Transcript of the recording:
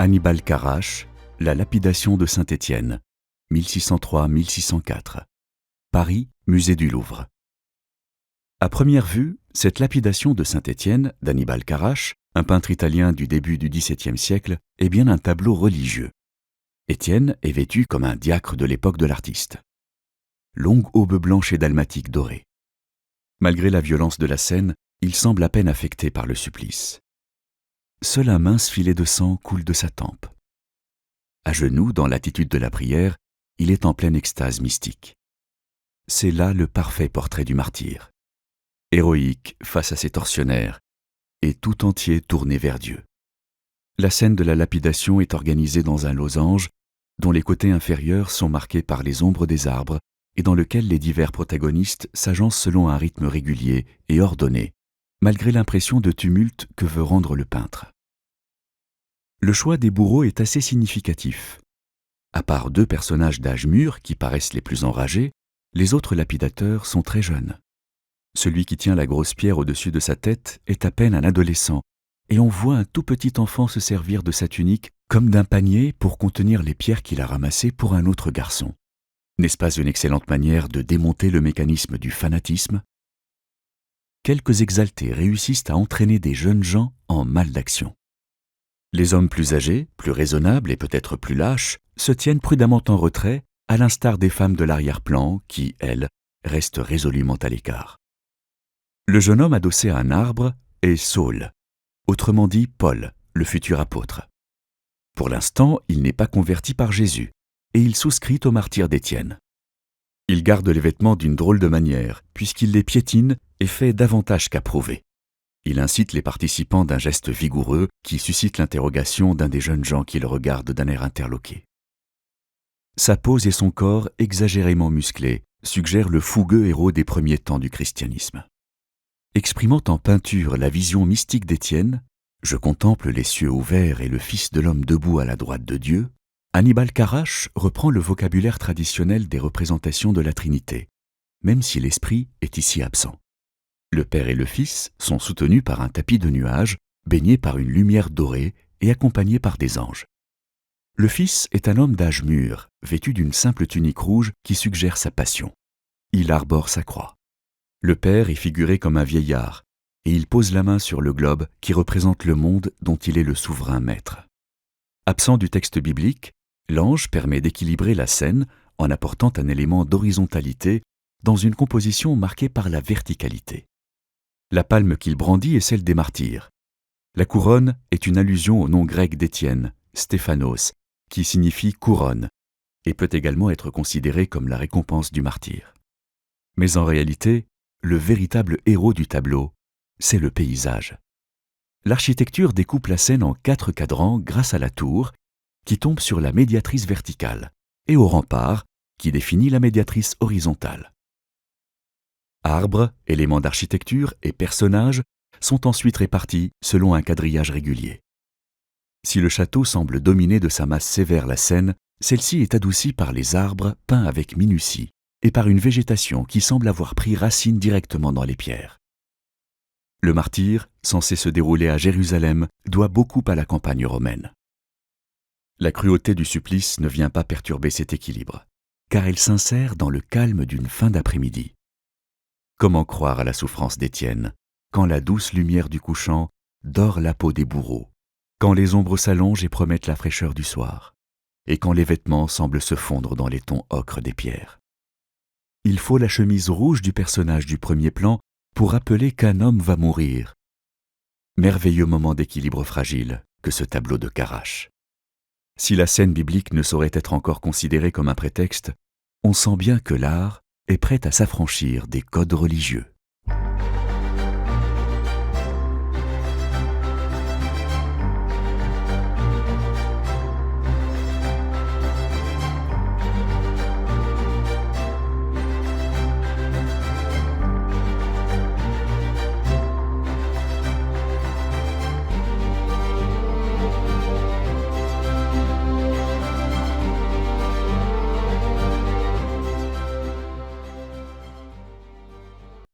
Hannibal Carrache, La lapidation de Saint-Étienne, 1603-1604. Paris, Musée du Louvre. À première vue, cette lapidation de Saint-Étienne d'Hannibal Carrache, un peintre italien du début du XVIIe siècle, est bien un tableau religieux. Étienne est vêtu comme un diacre de l'époque de l'artiste. Longue aube blanche et dalmatique dorée. Malgré la violence de la scène, il semble à peine affecté par le supplice. Seul un mince filet de sang coule de sa tempe. À genoux, dans l'attitude de la prière, il est en pleine extase mystique. C'est là le parfait portrait du martyr. Héroïque face à ses tortionnaires, et tout entier tourné vers Dieu. La scène de la lapidation est organisée dans un losange, dont les côtés inférieurs sont marqués par les ombres des arbres et dans lequel les divers protagonistes s'agencent selon un rythme régulier et ordonné, malgré l'impression de tumulte que veut rendre le peintre. Le choix des bourreaux est assez significatif. À part deux personnages d'âge mûr qui paraissent les plus enragés, les autres lapidateurs sont très jeunes. Celui qui tient la grosse pierre au-dessus de sa tête est à peine un adolescent, et on voit un tout petit enfant se servir de sa tunique comme d'un panier pour contenir les pierres qu'il a ramassées pour un autre garçon. N'est-ce pas une excellente manière de démonter le mécanisme du fanatisme ? Quelques exaltés réussissent à entraîner des jeunes gens en mal d'action. Les hommes plus âgés, plus raisonnables et peut-être plus lâches, se tiennent prudemment en retrait, à l'instar des femmes de l'arrière-plan qui, elles, restent résolument à l'écart. Le jeune homme adossé à un arbre est Saul, autrement dit Paul, le futur apôtre. Pour l'instant, il n'est pas converti par Jésus, et il souscrit au martyre d'Étienne. Il garde les vêtements d'une drôle de manière, puisqu'il les piétine et fait davantage qu'approuver. Il incite les participants d'un geste vigoureux qui suscite l'interrogation d'un des jeunes gens qui le regardent d'un air interloqué. Sa pose et son corps exagérément musclés suggèrent le fougueux héros des premiers temps du christianisme. Exprimant en peinture la vision mystique d'Étienne, « Je contemple les cieux ouverts et le Fils de l'homme debout à la droite de Dieu », Hannibal Carrache reprend le vocabulaire traditionnel des représentations de la Trinité, même si l'Esprit est ici absent. Le Père et le Fils sont soutenus par un tapis de nuages, baignés par une lumière dorée et accompagnés par des anges. Le Fils est un homme d'âge mûr, vêtu d'une simple tunique rouge qui suggère sa passion. Il arbore sa croix. Le Père est figuré comme un vieillard, et il pose la main sur le globe qui représente le monde dont il est le souverain maître. Absent du texte biblique, l'ange permet d'équilibrer la scène en apportant un élément d'horizontalité dans une composition marquée par la verticalité. La palme qu'il brandit est celle des martyrs. La couronne est une allusion au nom grec d'Étienne, Stéphanos, qui signifie couronne, et peut également être considérée comme la récompense du martyr. Mais en réalité, le véritable héros du tableau, c'est le paysage. L'architecture découpe la scène en 4 cadrans grâce à la tour, qui tombe sur la médiatrice verticale, et au rempart, qui définit la médiatrice horizontale. Arbres, éléments d'architecture et personnages sont ensuite répartis selon un quadrillage régulier. Si le château semble dominer de sa masse sévère la scène, celle-ci est adoucie par les arbres peints avec minutie et par une végétation qui semble avoir pris racine directement dans les pierres. Le martyre, censé se dérouler à Jérusalem, doit beaucoup à la campagne romaine. La cruauté du supplice ne vient pas perturber cet équilibre, car elle s'insère dans le calme d'une fin d'après-midi. Comment croire à la souffrance d'Étienne, quand la douce lumière du couchant dore la peau des bourreaux, quand les ombres s'allongent et promettent la fraîcheur du soir, et quand les vêtements semblent se fondre dans les tons ocres des pierres. Il faut la chemise rouge du personnage du premier plan pour rappeler qu'un homme va mourir. Merveilleux moment d'équilibre fragile que ce tableau de Carrache. Si la scène biblique ne saurait être encore considérée comme un prétexte, on sent bien que l'art est prêt à s'affranchir des codes religieux.